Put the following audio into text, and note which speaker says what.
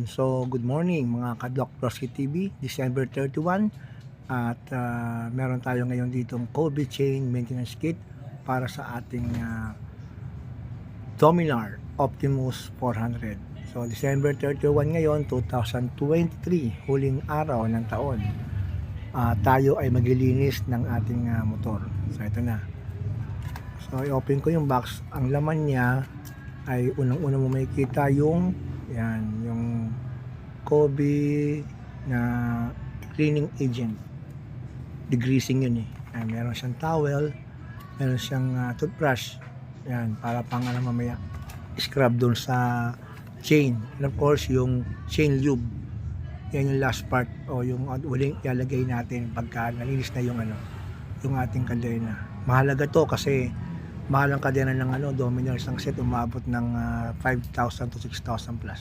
Speaker 1: So good morning mga ka-Doc Prosky TV, December 31 at meron tayo ngayon ditong Kobe Chain Maintenance Kit para sa ating Dominar Optimus 400. So December 31 ngayon, 2023, huling araw ng taon. Tayo ay maglilinis ng ating motor. So ito na. So i-open ko yung box. Ang laman niya ay unang-una mo makikita yung yung Kobe na cleaning agent, degreasing yun meron siyang towel, meron siyang toothbrush para pang mamaya scrub doon sa chain, and of course yung chain lube, yan yung last part o yung uling ilalagay natin pagka nalinis na yung ating kadena. Mahalaga to kasi mahal ang kadena ng Dominar. Isang set umabot ng 5,000 to 6,000 plus.